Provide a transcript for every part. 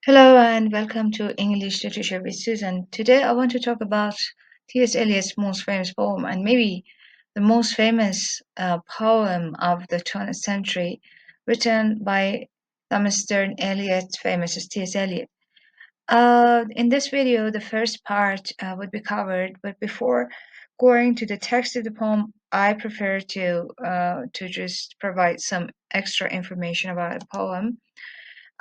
Hello and welcome to English Literature with Susan. Today I want to talk about T.S. Eliot's most famous poem and maybe the most famous poem of the 20th century, written by the Mr. Eliot, famous as T.S. Eliot. In this video, the first part would be covered, but before going to the text of the poem, I prefer to just provide some extra information about the poem.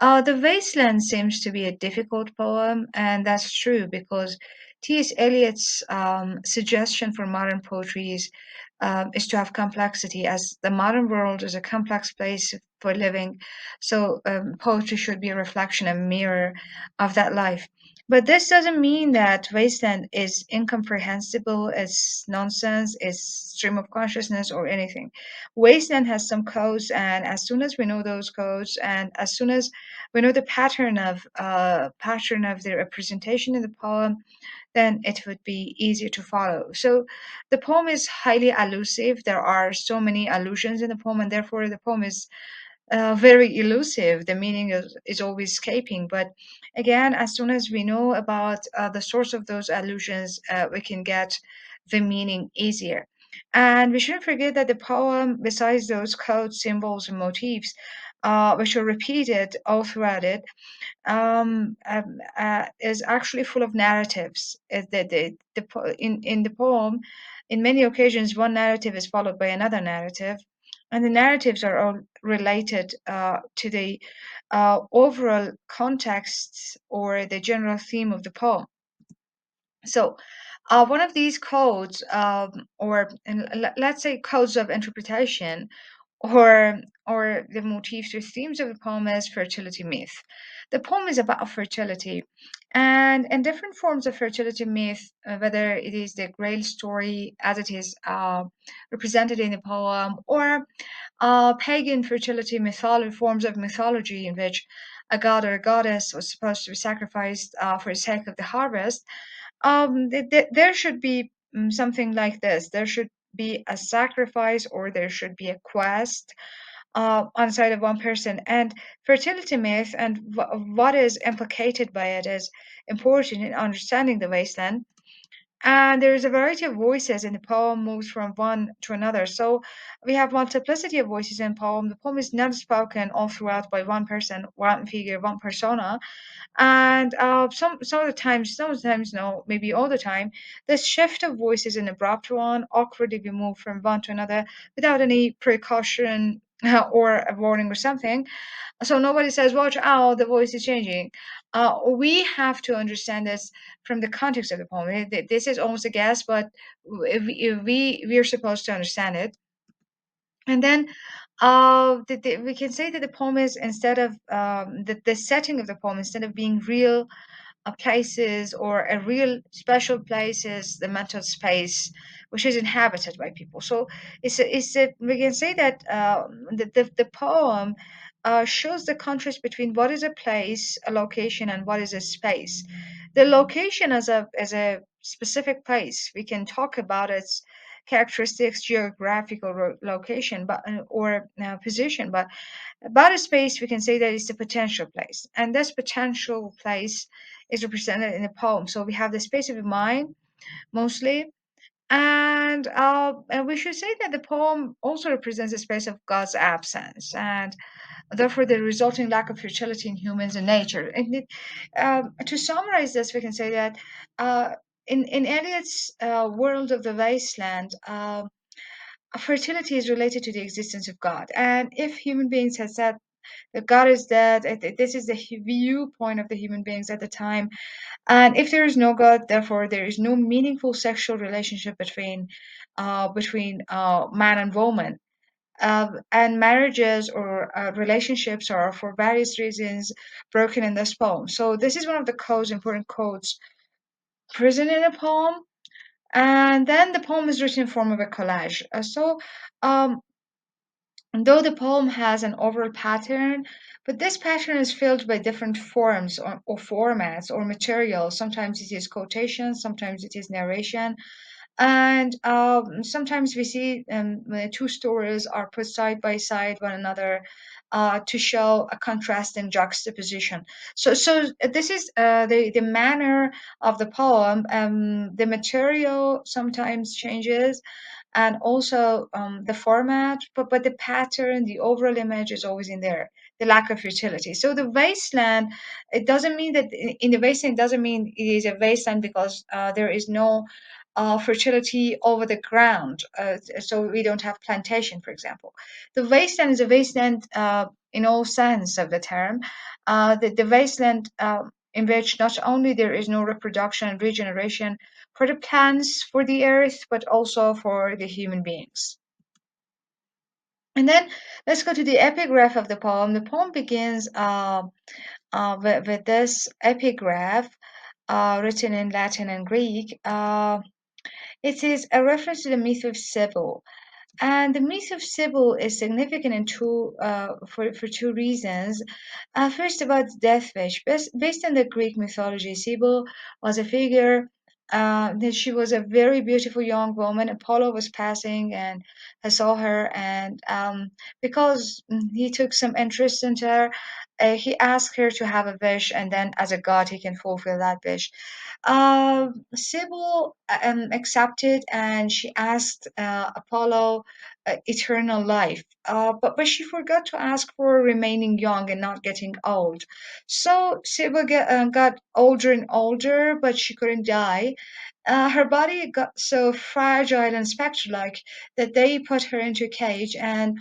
The Wasteland seems to be a difficult poem, and that's true because T.S. Eliot's suggestion for modern poetry is to have complexity, as the modern world is a complex place for living. So poetry should be a reflection, a mirror of that life. But this doesn't mean that Wasteland is incomprehensible, it's nonsense, it's stream of consciousness, or anything. Wasteland has some codes, and as soon as we know those codes, and as soon as we know the pattern of the representation in the poem, then it would be easier to follow. So the poem is highly allusive. There are so many allusions in the poem, and therefore the poem is very elusive. The meaning is always escaping. But again, as soon as we know about the source of those allusions, we can get the meaning easier. And we shouldn't forget that the poem, besides those codes, symbols, and motifs, which are repeated all throughout it, is actually full of narratives. In the poem, in many occasions, one narrative is followed by another narrative, and the narratives are all related to the overall context or the general theme of the poem. So, one of these codes, let's say codes of interpretation, or the motifs or themes of the poem is fertility myth. The poem is about fertility, and in different forms of fertility myth, whether it is the Grail story as it is represented in the poem, or pagan fertility mythology, forms of mythology in which a god or a goddess was supposed to be sacrificed for the sake of the harvest. There should be something like this. There should be a sacrifice, or there should be a quest on the side of one person. And fertility myth and what is implicated by it is important in understanding the wasteland. And there is a variety of voices in the poem, moves from one to another. So we have multiplicity of voices in poem. The poem is not spoken all throughout by one person, one figure, one persona. And some of the times, sometimes no, maybe all the time, this shift of voice is an abrupt one, awkwardly we move from one to another without any precaution or a warning or something. So nobody says, watch out, the voice is changing. We have to understand this from the context of the poem. This is almost a guess, but we're supposed to understand it. And then we can say that the poem is, instead of the setting of the poem, instead of being real places or a real special place, is the mental space which is inhabited by people. So we can say that the poem shows the contrast between what is a place, a location, and what is a space. The location as a specific place, we can talk about its characteristics, geographical location, but or position, but about a space, we can say that it's the potential place, and this potential place is represented in the poem. So we have the space of the mind mostly, and we should say that the poem also represents a space of God's absence, and therefore the resulting lack of fertility in humans and nature. To summarize this, we can say that uh, in Eliot's world of the wasteland, fertility is related to the existence of God. And if human beings had said that God is dead, this is the viewpoint of the human beings at the time. And if there is no God, therefore there is no meaningful sexual relationship between man and woman. And marriages or relationships are, for various reasons, broken in this poem. So this is one of the codes, important codes, present in a poem. And then the poem is written in form of a collage. Um, Though the poem has an overall pattern, but this pattern is filled by different forms or formats or materials. Sometimes it is quotation, sometimes it is narration, and sometimes we see when two stories are put side by side one another. to show a contrast and juxtaposition. So this is the manner of the poem. The material sometimes changes, and also the format, but the pattern, the overall image is always in there. The lack of utility. So the wasteland, it doesn't mean that in the wasteland doesn't mean it is a wasteland because there is no fertility over the ground. So we don't have plantation, for example. The wasteland is a wasteland in all sense of the term. The wasteland in which not only there is no reproduction and regeneration for the plants, for the earth, but also for the human beings. And then let's go to the epigraph of the poem. The poem begins with this epigraph written in Latin and Greek. It is a reference to the myth of Sibyl. And the myth of Sibyl is significant for two reasons. First, about death wish. Based on the Greek mythology, Sibyl was a figure that she was a very beautiful young woman. Apollo was passing and I saw her, and because he took some interest in her, he asked her to have a wish, and then as a god, he can fulfill that wish. Sibyl accepted, and she asked Apollo eternal life. But she forgot to ask for remaining young and not getting old. So Sibyl got older and older, but she couldn't die. Her body got so fragile and spectre-like that they put her into a cage, and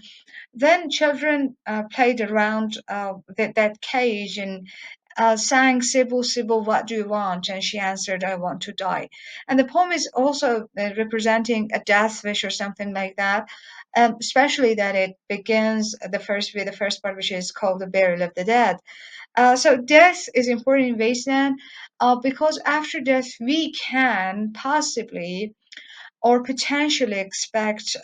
then children played around that cage and sang, Sibyl, Sibyl, what do you want? And she answered, I want to die. And the poem is also representing a death wish or something like that, especially that it begins with the first part, which is called the burial of the dead. So death is important in Wasteland because after death we can possibly or potentially expect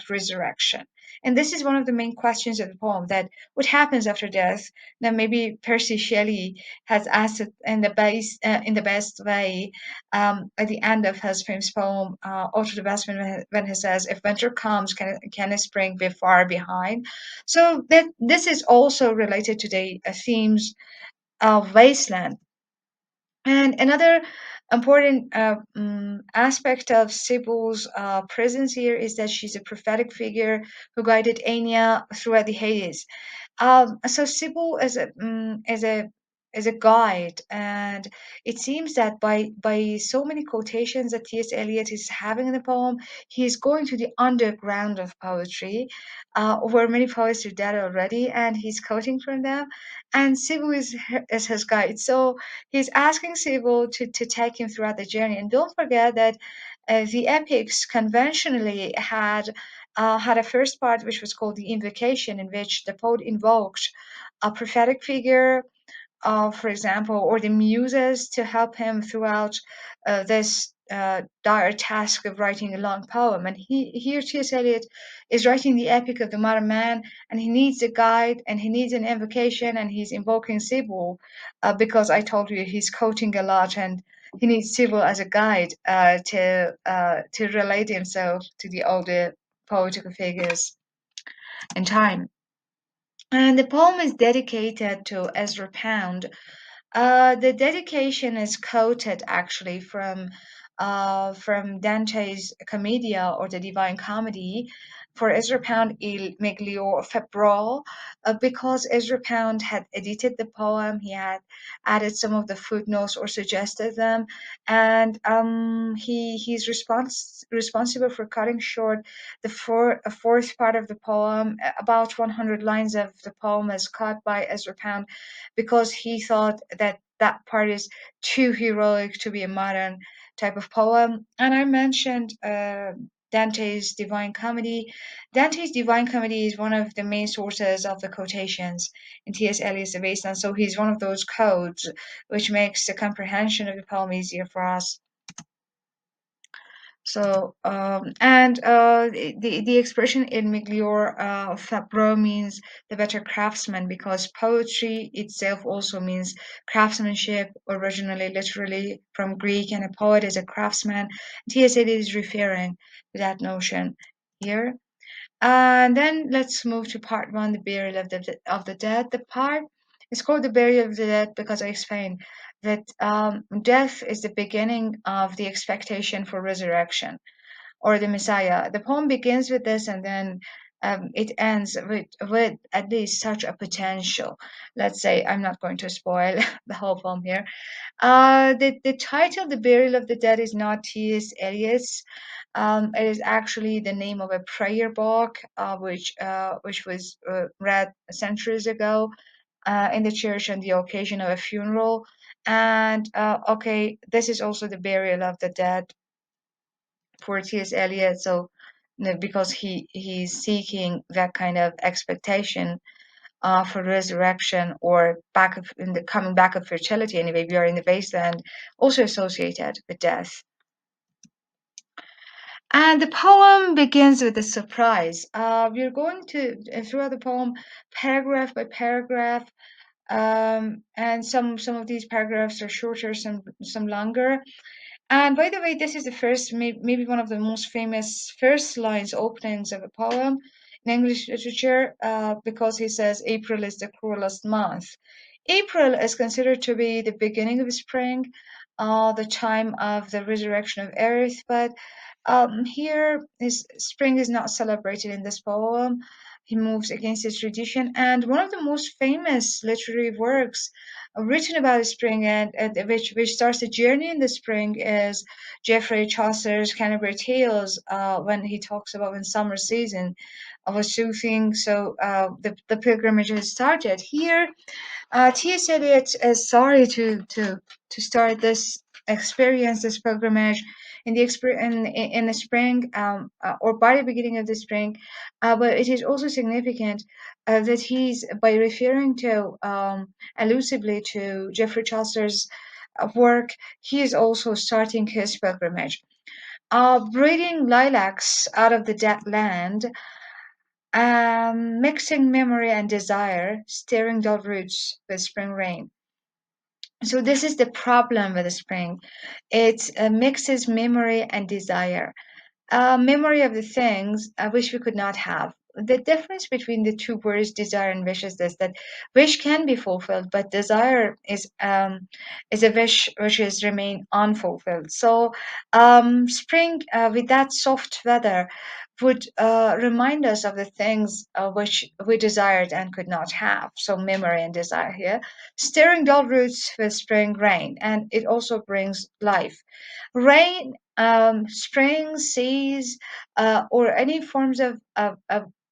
resurrection. And this is one of the main questions of the poem: that what happens after death. Now, maybe Percy Shelley has asked it in the best way at the end of his famous poem, "Ode to the Best," when he says, "If winter comes, can a spring be far behind?" So that this is also related to the themes of Wasteland. And another important aspect of Sibyl's presence here is that she's a prophetic figure who guided Anya throughout the Hades. So Sibyl is a guide, and it seems that by so many quotations that T.S. Eliot is having in the poem, he is going to the underground of poetry, where many poets are dead already, and he's quoting from them. And Sibyl is his guide. So he's asking Sibyl to take him throughout the journey. And don't forget that the epics conventionally had a first part which was called the invocation, in which the poet invoked a prophetic figure, for example, or the muses to help him throughout this dire task of writing a long poem. And here T.S. Eliot is writing the epic of the modern man, and he needs a guide, and he needs an invocation, and he's invoking Sibyl because I told you he's quoting a lot, and he needs Sibyl as a guide to relate himself to the older poetical figures in time. And the poem is dedicated to Ezra Pound. The dedication is quoted actually from Dante's Commedia, or the Divine Comedy, for Ezra Pound il Meglio Febro, because Ezra Pound had edited the poem. He had added some of the footnotes or suggested them, and he's responsible for cutting short the fourth part of the poem. About 100 lines of the poem is cut by Ezra Pound because he thought that that part is too heroic to be a modern type of poem. And I mentioned Dante's Divine Comedy. Dante's Divine Comedy is one of the main sources of the quotations in T.S. Eliot's The Wasteland, so he's one of those codes which makes the comprehension of the poem easier for us. So, the expression in miglior fabbro means the better craftsman, because poetry itself also means craftsmanship, originally literally from Greek, and a poet is a craftsman. T.S. Eliot is referring to that notion here. And then let's move to part one, the burial of the dead. The part is called the burial of the dead because I explained that death is the beginning of the expectation for resurrection or the Messiah. The poem begins with this, and then it ends with at least such a potential. Let's say I'm not going to spoil the whole poem here. The title, "The Burial of the Dead," is not T.S. Eliot's. It is actually the name of a prayer book, which was read centuries ago in the church on the occasion of a funeral. And okay, this is also the burial of the dead for T.S. Eliot. So, because he's seeking that kind of expectation for resurrection or back of in the coming back of fertility. Anyway, we are in the wasteland, also associated with death. And the poem begins with a surprise. We're going to throughout the poem, paragraph by paragraph, and some of these paragraphs are shorter, some longer. And by the way, this is the first, maybe one of the most famous first lines openings of a poem in English literature, because he says April is the cruelest month. April is considered to be the beginning of spring, the time of the resurrection of earth, but here spring is not celebrated in this poem. He moves against the tradition, and one of the most famous literary works written about spring and which starts the journey in the spring is Geoffrey Chaucer's Canterbury Tales, when he talks about when summer season was soothing, so the pilgrimage has started. Here T.S. Eliot is sorry to start this experience, this pilgrimage in the in the spring, or by the beginning of the spring, but it is also significant that he's by referring to allusively to Geoffrey Chaucer's work, he is also starting his pilgrimage. Breeding lilacs out of the dead land, mixing memory and desire, stirring dull roots with spring rain. So this is the problem with the spring. It mixes memory and desire. Memory of the things I wish we could not have. The difference between the two words desire and wish is this: that wish can be fulfilled, but desire is a wish which is remain unfulfilled. So spring with that soft weather would remind us of the things which we desired and could not have. So memory and desire here. Stirring dull roots with spring rain, and it also brings life. Rain, springs, seas, or any forms of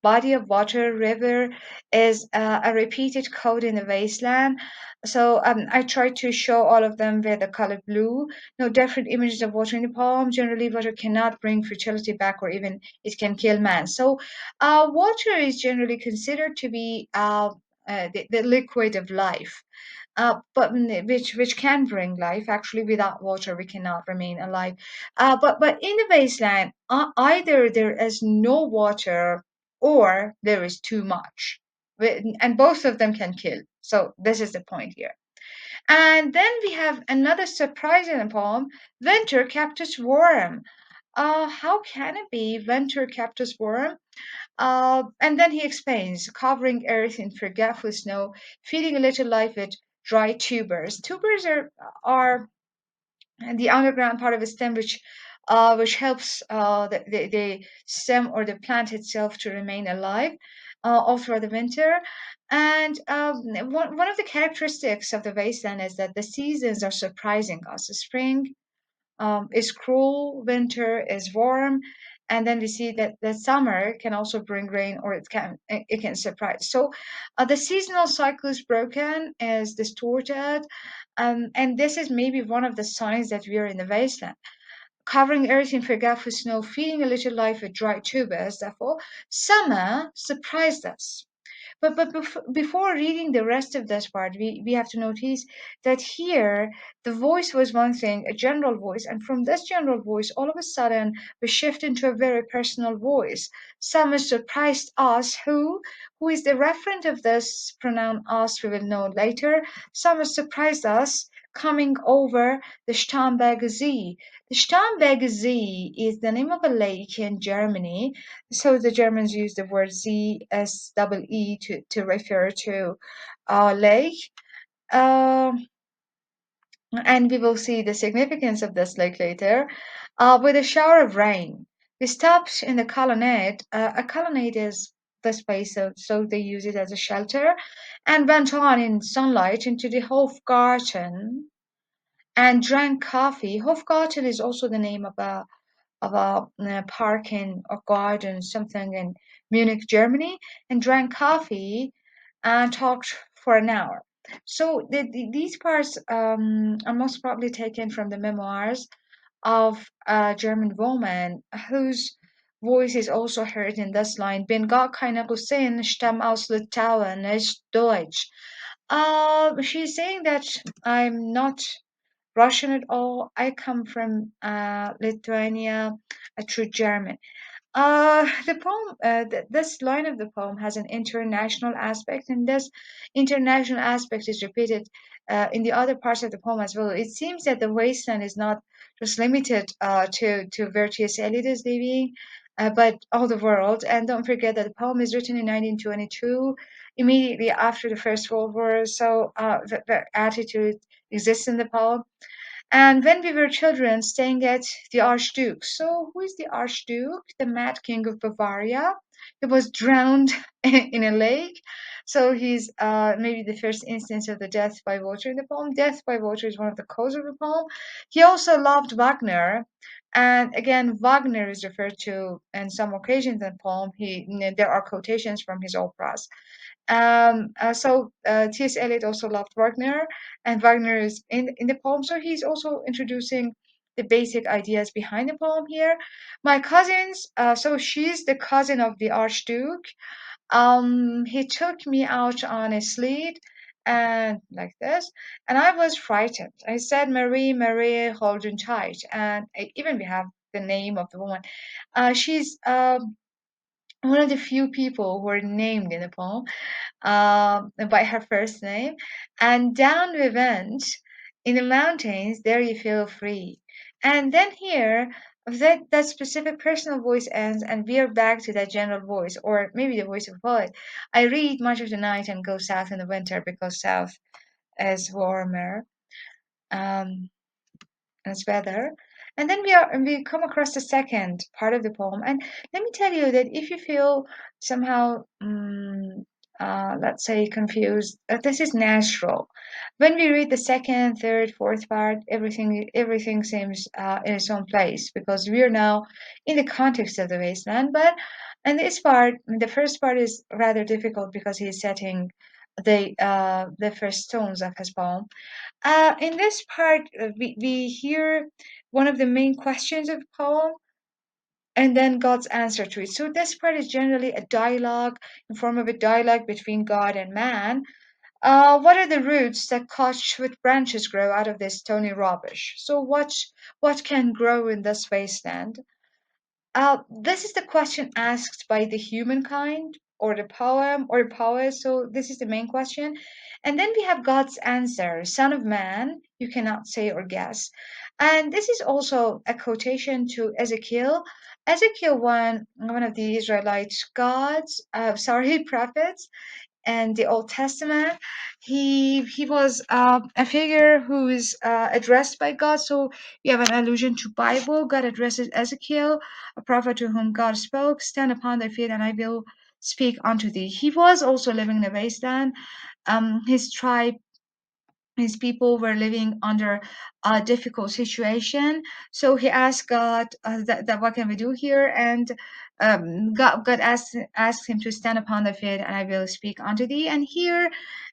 body of water, river, is a repeated code in the wasteland. So I tried to show all of them with the color blue. No different images of water in the poem. Generally, water cannot bring fertility back, or even it can kill man. So water is generally considered to be the liquid of life, but which can bring life. Actually, without water, we cannot remain alive. But in the wasteland, either there is no water or there is too much, and both of them can kill. So this is the point here. And then we have another surprise in the poem: winter kept us warm. How can it be winter kept us warm? And then he explains, covering earth in forgetful snow, feeding a little life with dry tubers. Tubers are the underground part of a stem which helps the stem or the plant itself to remain alive all throughout the winter. And one of the characteristics of the wasteland is that the seasons are surprising us. Spring is cruel, winter is warm, and then we see that the summer can also bring rain, or it can surprise. So the seasonal cycle is broken, is distorted, and this is maybe one of the signs that we are in the wasteland. Covering earth in forgetful snow, feeding a little life with dry tubers. Therefore, summer surprised us. But before reading the rest of this part, we have to notice that here the voice was one thing, a general voice, and from this general voice, all of a sudden we shift into a very personal voice. Summer surprised us. Who is the referent of this pronoun us? We will know later. Summer surprised us, coming over the Starnberg See. The Starnberg See is the name of a lake in Germany. So the Germans use the word Z S double E to refer to a lake. Um, and we will see the significance of this lake later. With a shower of rain, we stopped in the colonnade. A colonnade is the space, so they use it as a shelter, and went on in sunlight into the Hofgarten and drank coffee. Hofgarten is also the name of a park in or garden something in Munich, Germany, and drank coffee and talked for an hour. So these parts are most probably taken from the memoirs of a German woman whose voice is also heard in this line: Bin gar keine Russin, stamm aus Litauen, ist Deutsch. She's saying that I'm not Russian at all. I come from Lithuania, a true German. The poem, this line of the poem has an international aspect, and this international aspect is repeated in the other parts of the poem as well. It seems that the wasteland is not just limited to where T.S. Eliot is living, but all the world. And don't forget that the poem is written in 1922, immediately after the First World War. So the attitude exists in the poem. And when we were children, staying at the Archduke. So, who is the Archduke? The Mad King of Bavaria. He was drowned in a lake. So, he's maybe the first instance of the death by water in the poem. Death by water is one of the causes of the poem. He also loved Wagner. And again, Wagner is referred to in some occasions in the poem. There are quotations from his operas. T.S. Eliot also loved Wagner, and Wagner is in the poem, so he's also introducing the basic ideas behind the poem here. My cousins, so she's the cousin of the Archduke. He took me out on a sled and like this, and I was frightened. I said, Marie, Marie, hold on tight. And even we have the name of the woman. She's one of the few people who are named in the poem by her first name. And down we went in the mountains, there you feel free. And then here, that specific personal voice ends, and we are back to that general voice, or maybe the voice of a poet. I read much of the night and go south in the winter because south is warmer. Um, as weather. And then we come across the second part of the poem. And let me tell you that if you feel somehow, let's say, confused, this is natural. When we read the second, third, fourth part, everything seems in its own place because we are now in the context of the wasteland. But in this part, the first part is rather difficult because he's setting the first tones of his poem. In this part, we hear one of the main questions of the poem and then God's answer to it. So this part is generally a dialogue, in form of a dialogue between God and man. What are the roots that catch with branches grow out of this stony rubbish? So what can grow in this wasteland? This is the question asked by the humankind or the poem or poet. So this is the main question. And then we have God's answer, Son of Man, you cannot say or guess. And this is also a quotation to Ezekiel. Ezekiel, one of the Israelite gods, prophets, and the Old Testament. He was a figure who is addressed by God. So you have an allusion to Bible. God addresses Ezekiel, a prophet to whom God spoke, "Stand upon thy feet, and I will speak unto thee." He was also living in the wasteland. His tribe, his people were living under a difficult situation. So he asked God that what can we do here? And God asked him to stand upon the feet, and I will speak unto thee. And here,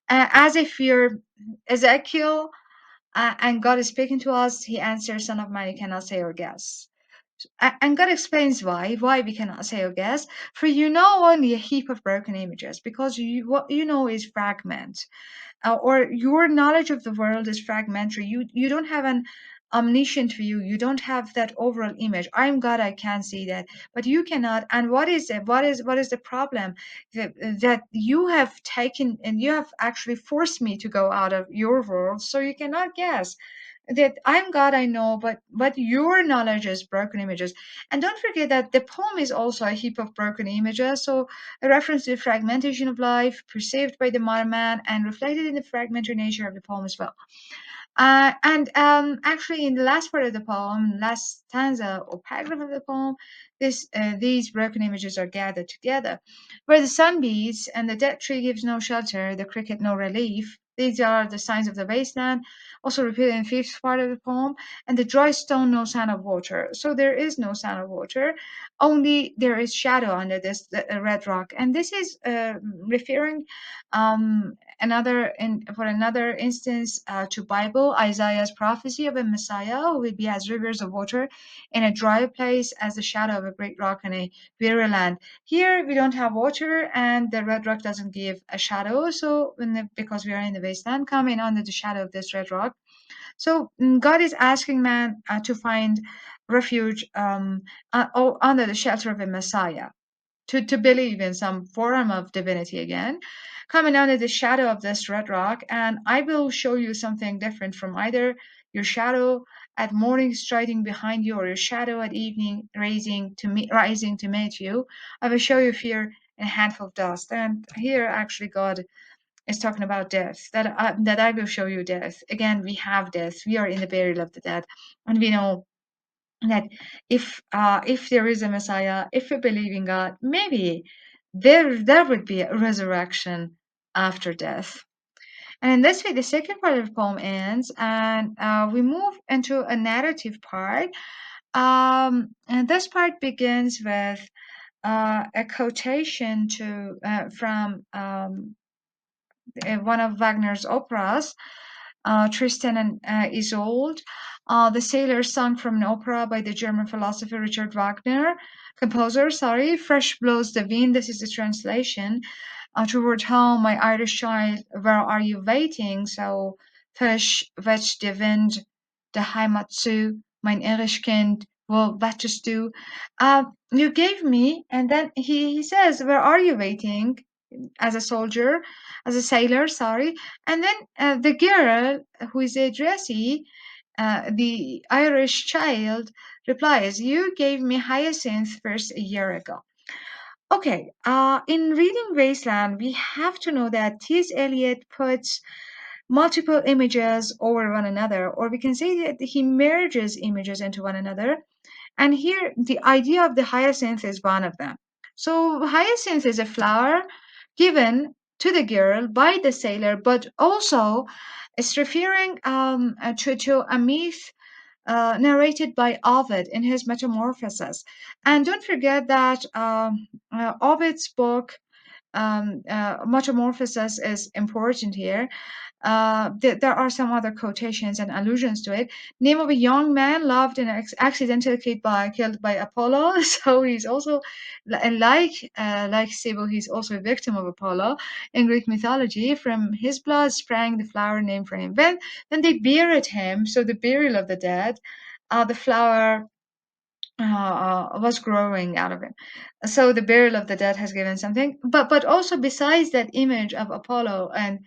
as if you're Ezekiel, and God is speaking to us, he answers, "Son of man, you cannot say or guess." And God explains why we cannot say or guess. For you know only a heap of broken images, because what you know is fragment, or your knowledge of the world is fragmentary. You don't have omniscient view. You don't have that overall image. I'm God, I can see that, but you cannot. And what is it? What is the problem? That you have taken and you have actually forced me to go out of your world, so you cannot guess that I'm God, I know, but your knowledge is broken images. And don't forget that the poem is also a heap of broken images. So a reference to the fragmentation of life perceived by the modern man and reflected in the fragmentary nature of the poem as well. And actually, in the last part of the poem, last stanza or paragraph of the poem, these broken images are gathered together. Where the sun beats and the dead tree gives no shelter, the cricket no relief. These are the signs of the wasteland, also repeated in the fifth part of the poem. And the dry stone, no sign of water. So there is no sign of water, only there is shadow under this red rock. And this is referring for another instance to Bible, Isaiah's prophecy of a Messiah who will be as rivers of water in a dry place as the shadow of a great rock in a weary land. Here we don't have water and the red rock doesn't give a shadow, so because we are in the wasteland, coming under the shadow of this red rock. So God is asking man to find refuge under the shelter of a Messiah, to believe in some form of divinity again, coming under the shadow of this red rock, and I will show you something different from either your shadow at morning striding behind you or your shadow at evening rising to meet you. I will show you fear and a handful of dust. And here actually God is talking about death, that I will show you death. Again, we have death. We are in the burial of the dead, and we know that if there is a Messiah, if we believe in God, maybe there would be a resurrection after death. And in this way, the second part of the poem ends, and we move into a narrative part. And this part begins with a quotation from one of Wagner's operas, Tristan and Isolde. The Sailor, sung from an opera by the German philosopher Richard Wagner, composer, sorry. Fresh blows the wind, this is the translation. Toward home, my Irish child, where are you waiting? So, frisch weht der Wind, der Heimat zu, mein Irish kind, wo wartest du? You gave me, and then he says, where are you waiting? As a soldier, as a sailor, sorry. And then the girl, who is a dressy, the Irish child, replies, you gave me hyacinth first a year ago. Okay, in reading Wasteland, we have to know that T.S. Eliot puts multiple images over one another, or we can say that he merges images into one another. And here, the idea of the hyacinth is one of them. So, hyacinth is a flower given to the girl by the sailor, but also it's referring to a myth narrated by Ovid in his Metamorphoses. And don't forget that Ovid's book, Metamorphoses, is important here. There are some other quotations and allusions to it. Name of a young man loved and accidentally killed by Apollo. So he's also, like Sibyl, he's also a victim of Apollo in Greek mythology. From his blood sprang the flower named for him. Then they buried him. So the burial of the dead, the flower was growing out of him. So the burial of the dead has given something, but also besides that image of Apollo and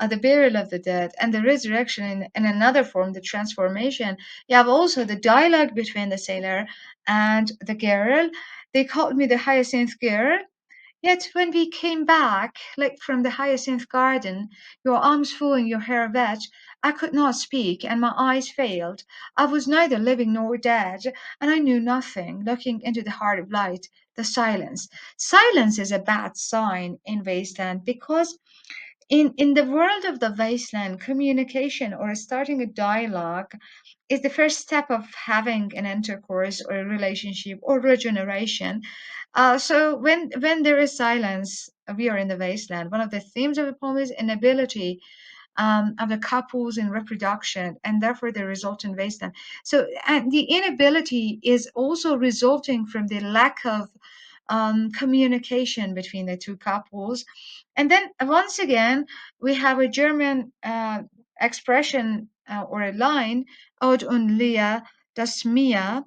the burial of the dead and the resurrection in another form, the transformation, you have also the dialogue between the sailor and the girl. They called me the hyacinth girl. Yet when we came back, like from the hyacinth garden, your arms full and your hair wet, I could not speak, and my eyes failed. I was neither living nor dead, and I knew nothing, looking into the heart of light, the silence. Silence is a bad sign in wasteland because in the world of the wasteland, communication or starting a dialogue is the first step of having an intercourse or a relationship or regeneration. So when there is silence, we are in the wasteland. One of the themes of the poem is inability of the couples in reproduction, and therefore the resultant wasteland. So and the inability is also resulting from the lack of communication between the two couples. And then once again, we have a German expression or a line, Od und Leah, das Meer.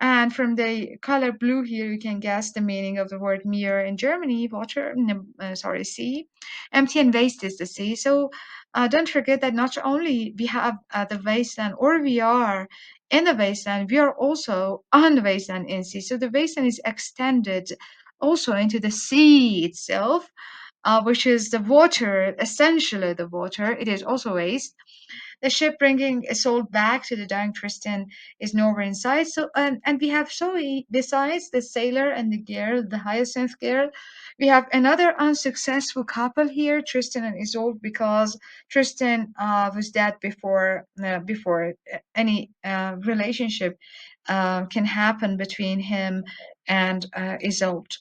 And from the color blue here, you can guess the meaning of the word Meer in Germany, water, sorry, sea. Empty and waste is the sea. So don't forget that not only we have the wasteland, or we are in the wasteland, we are also on the wasteland in sea. So the wasteland is extended also into the sea itself, which is the water, essentially the water. It is also waste. The ship bringing a soul back to the dying Tristan is nowhere in sight. So, and we have Zoe, besides the sailor and the girl, the hyacinth girl, we have another unsuccessful couple here, Tristan and Isolde, because Tristan was dead before any relationship can happen between him and Isolde.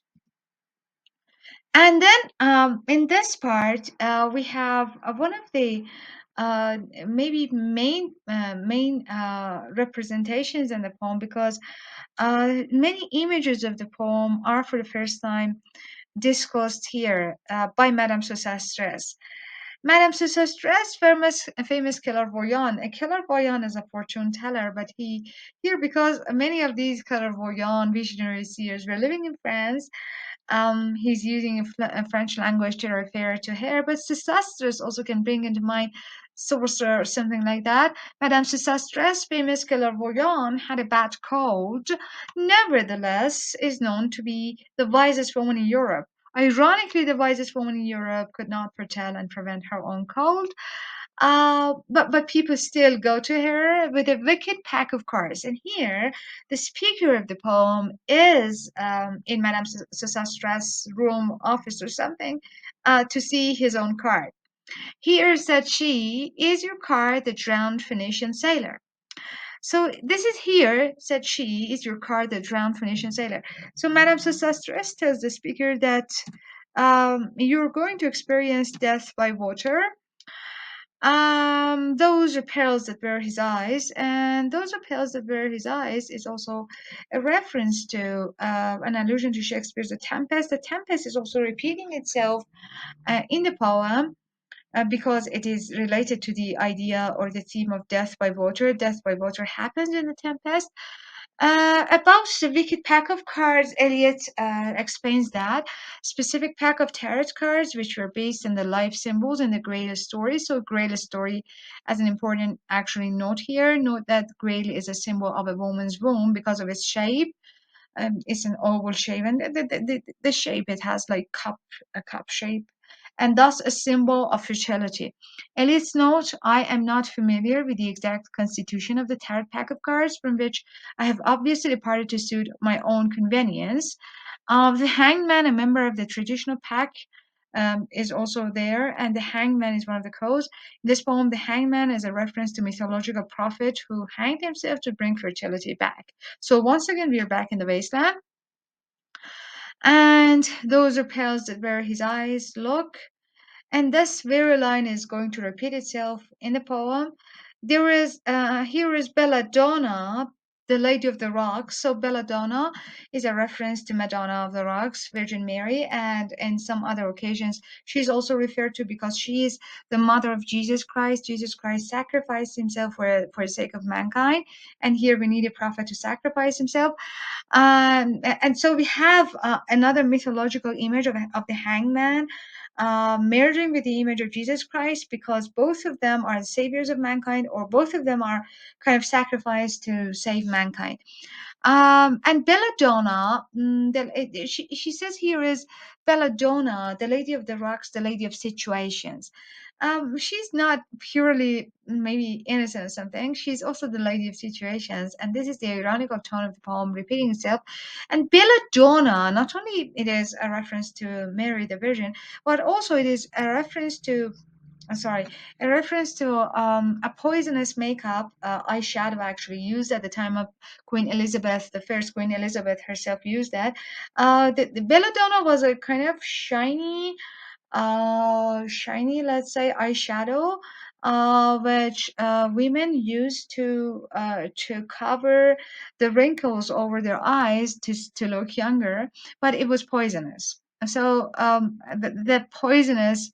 And then in this part, we have one of the maybe main representations in the poem, because many images of the poem are for the first time discussed here by Madame Sosastres. Madame Sosastres, famous clairvoyant. A clairvoyant is a fortune teller, but he here, because many of these clairvoyant visionary seers were living in France, he's using a French language to refer to her, but Sesostris also can bring into mind sorcerer or something like that. Madame Sesostris, famous clairvoyant, had a bad cold. Nevertheless, is known to be the wisest woman in Europe. Ironically, the wisest woman in Europe could not foretell and prevent her own cold. But people still go to her with a wicked pack of cards. And here, the speaker of the poem is in Madame Sosastre's room, office, or something, to see his own card. Here said she, "Is your card the drowned Phoenician sailor?" So this is here, said she, "is your card the drowned Phoenician sailor?" So Madame Sosastres tells the speaker that you're going to experience death by water. Those are perils that were his eyes, and those are perils that were his eyes is also a reference to an allusion to Shakespeare's The Tempest. The Tempest is also repeating itself in the poem because it is related to the idea or the theme of death by water. Death by water happens in The Tempest. About the wicked pack of cards, Eliot explains that specific pack of tarot cards, which were based on the life symbols in the Grail story. So, Grail story, as an important actually note here, note that Grail is a symbol of a woman's womb because of its shape. It's an oval shape, and the shape it has like a cup shape, and thus a symbol of fertility. Eliot's note: I am not familiar with the exact constitution of the tarot pack of cards, from which I have obviously departed to suit my own convenience. The hangman, a member of the traditional pack, is also there, and the hangman is one of the codes. In this poem, the hangman is a reference to mythological prophet who hanged himself to bring fertility back. So once again, we are back in the wasteland, and those are pales that were his eyes look. And this very line is going to repeat itself in the poem. Here is Belladonna, the Lady of the Rocks. So Belladonna is a reference to Madonna of the Rocks, Virgin Mary, and in some other occasions she's also referred to because she is the mother of Jesus Christ. Jesus Christ sacrificed himself for the sake of mankind, and here we need a prophet to sacrifice himself. And so we have another mythological image of the hangman merging with the image of Jesus Christ, because both of them are the saviors of mankind, or both of them are kind of sacrificed to save mankind. And Belladonna, she says here is Belladonna, the Lady of the Rocks, the Lady of Situations. She's not purely maybe innocent or something. She's also the Lady of Situations, and this is the ironical tone of the poem repeating itself. And Belladonna, not only it is a reference to Mary the Virgin, but also it is a reference to a reference to a poisonous makeup eyeshadow actually used at the time of Queen Elizabeth, the first Queen Elizabeth herself used that. The Belladonna was a kind of shiny, let's say, eyeshadow, which women used to cover the wrinkles over their eyes to look younger, but it was poisonous. So the poisonous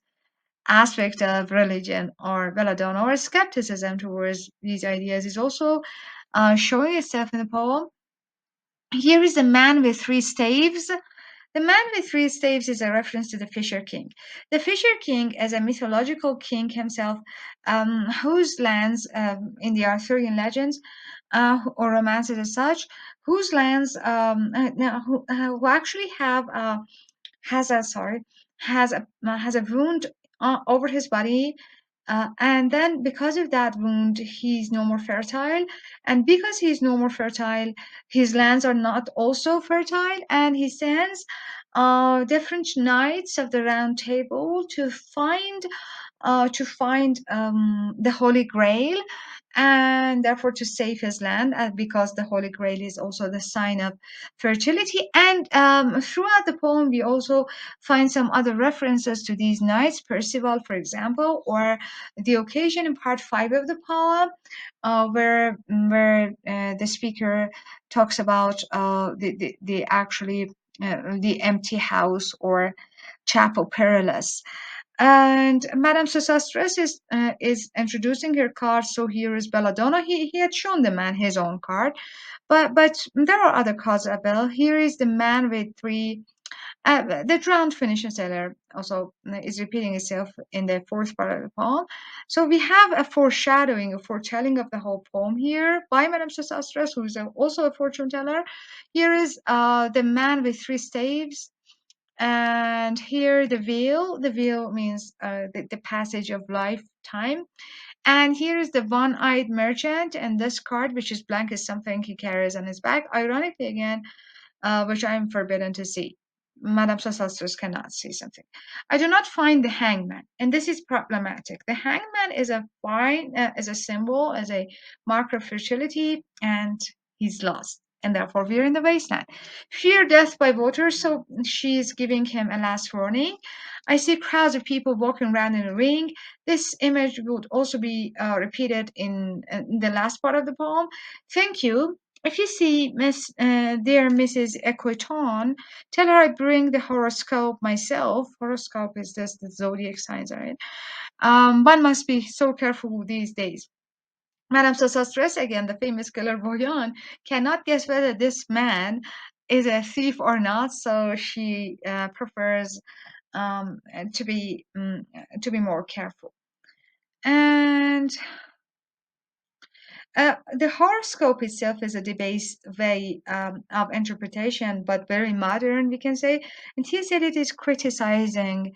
aspect of religion or belladonna or skepticism towards these ideas is also showing itself in the poem. Here is a man with three staves. The man with three staves is a reference to the Fisher King. The Fisher King is a mythological king himself, whose lands, in the Arthurian legends or romances as such, whose lands who actually have has a sorry has a wound over his body, and then because of that wound he's no more fertile, and because he's no more fertile his lands are not also fertile, and he sends different knights of the round table to find the Holy Grail, and therefore to save his land, because the Holy Grail is also the sign of fertility. And throughout the poem, we also find some other references to these knights, Percival, for example, or the occasion in part 5 of the poem, where the speaker talks about the actually the empty house or chapel perilous. And Madame Sosastris is introducing her card. So here is Belladonna. He had shown the man his own card, but there are other cards as well. Here is the man with three. The drowned finisher sailor also is repeating itself in the fourth part of the poem. So we have a foreshadowing, a foretelling of the whole poem here by Madame Sosastris, who is also a fortune teller. Here is the man with three staves, and here the veil means the passage of lifetime. And here is the one-eyed merchant, and this card, which is blank, is something he carries on his back, ironically again, which I am forbidden to see. Madame Sosastris cannot see something. I do not find the hangman, and this is problematic. The hangman is a fine, as a symbol, as a marker of fertility, and he's lost, and therefore we're in the wasteland. Fear death by water, so she's giving him a last warning. I see crowds of people walking around in a ring. This image would also be repeated in the last part of the poem. Thank you. If you see dear Mrs. Equaton, tell her I bring the horoscope myself. Horoscope is just the zodiac signs, right? One must be so careful these days. Madame Sosastres, again, the famous clairvoyant, cannot guess whether this man is a thief or not, so she prefers um, to be mm, to be more careful. And the horoscope itself is a debased way of interpretation, but very modern, we can say. And he said it is criticizing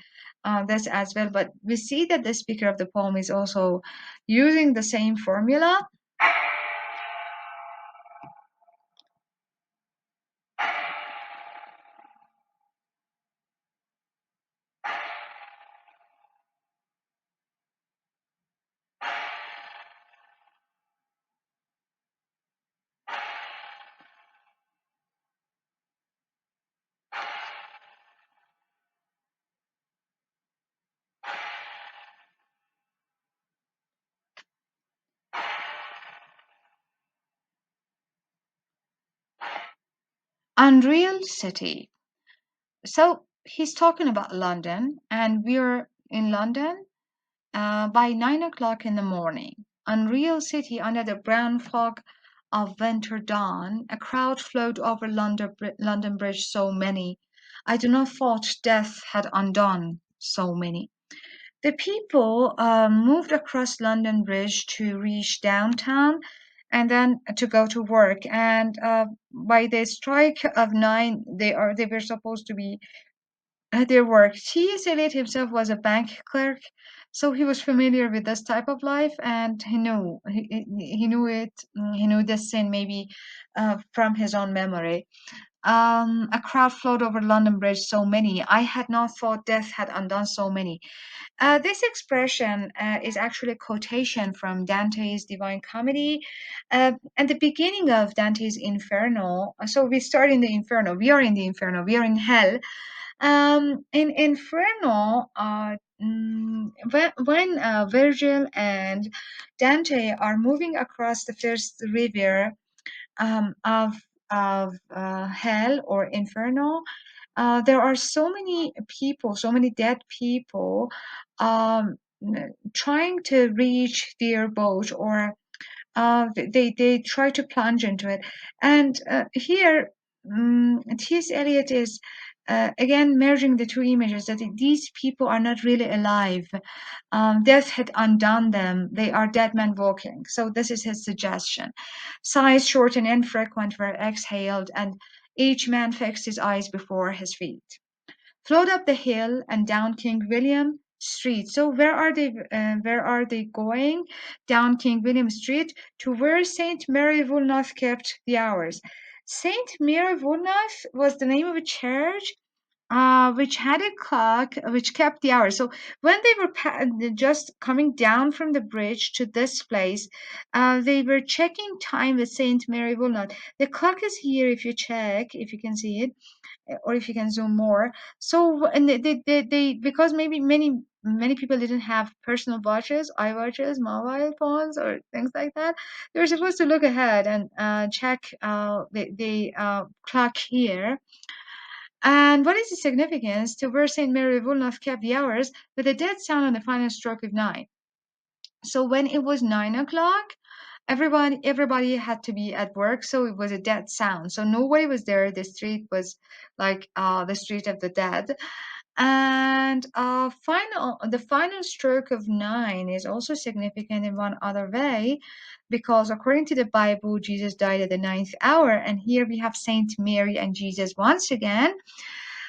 this as well. But we see that the speaker of the poem is also using the same formula. Unreal City. So he's talking about London, and we're in London by 9 o'clock in the morning. Unreal City under the brown fog of winter dawn, a crowd flowed over London Bridge, so many. I do not thought death had undone so many. The people moved across London Bridge to reach downtown and then to go to work. And by the strike of 9, they were supposed to be at their work. T.S. Eliot himself was a bank clerk, so he was familiar with this type of life, and he knew it. He knew this scene maybe from his own memory. A crowd flowed over London Bridge, so many. I had not thought death had undone so many. This expression is actually a quotation from Dante's Divine Comedy, at the beginning of Dante's Inferno. So we start in the Inferno. We are in the Inferno. We are in hell. In Inferno, when Virgil and Dante are moving across the first river of hell or Inferno, there are so many people, so many dead people, trying to reach their boat, or they try to plunge into it. And here, T.S. Eliot is again merging the two images, that these people are not really alive. Death had undone them. They are dead men walking. So this is his suggestion. Sighs short and infrequent were exhaled, and each man fixed his eyes before his feet. Flowed up the hill and down King William Street. So where are they? Where are they going? Down King William Street to where Saint Mary Woolnoth kept the hours. Saint Mary Woolnoth was the name of a church which had a clock which kept the hours. So when they were just coming down from the bridge to this place, they were checking time with Saint Mary Woolnoth. The clock is here if you check, if you can see it, or if you can zoom more. So and they because maybe many people didn't have personal watches, iWatches, mobile phones, or things like that. They were supposed to look ahead and check the clock here. And what is the significance to where St. Mary Woolnoth kept the hours with a dead sound on the final stroke of 9? So when it was 9 o'clock, everybody had to be at work, so it was a dead sound. So nobody was there. The street was like the street of the dead. And the final stroke of 9 is also significant in one other way, because according to the Bible, Jesus died at the ninth hour, and here we have Saint Mary and Jesus once again.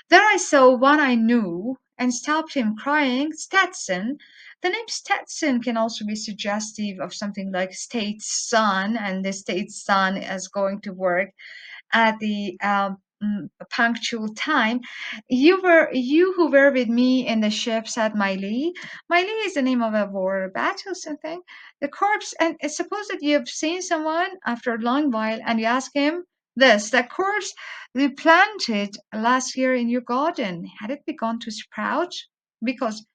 There I saw one I knew and stopped him, crying, Stetson. The name Stetson can also be suggestive of something like state's son, and the state's son is going to work at the punctual time. You who were with me in the ship, said my lee. My lee is the name of a war battle, something. The corpse, and suppose that you have seen someone after a long while, and you ask him this: that corpse we planted last year in your garden, had it begun to sprout? Because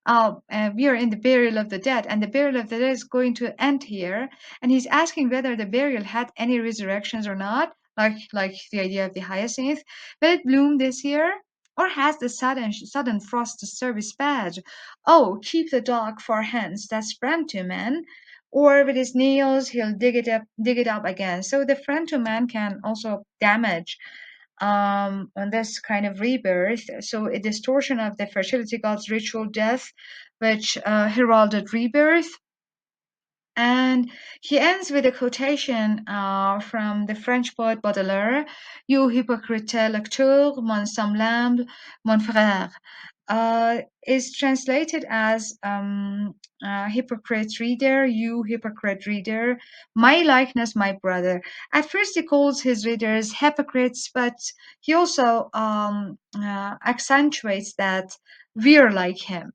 we are in the burial of the dead, and the burial of the dead is going to end here. And he's asking whether the burial had any resurrections or not, like the idea of the hyacinth. Will it bloom this year? Or has the sudden frost disturbed its badge? Oh, keep the dog far hence, that's friend to man. Or with his nails he'll dig it up again. So the friend to man can also damage on this kind of rebirth. So a distortion of the fertility god's ritual death, which heralded rebirth. And he ends with a quotation from the French poet Baudelaire: You hypocrite lecteur, mon semblable, mon frère. Is translated as hypocrite reader, you hypocrite reader, my likeness, my brother. At first, he calls his readers hypocrites, but he also accentuates that we're like him,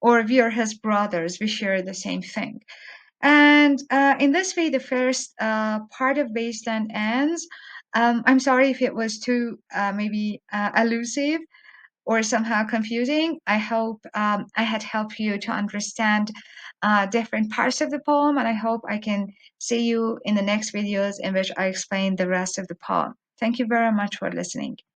or we are his brothers, we share the same thing. And in this way, the first part of Baseline ends. I'm sorry if it was too maybe elusive or somehow confusing. I hope I had helped you to understand different parts of the poem, and I hope I can see you in the next videos in which I explain the rest of the poem. Thank you very much for listening.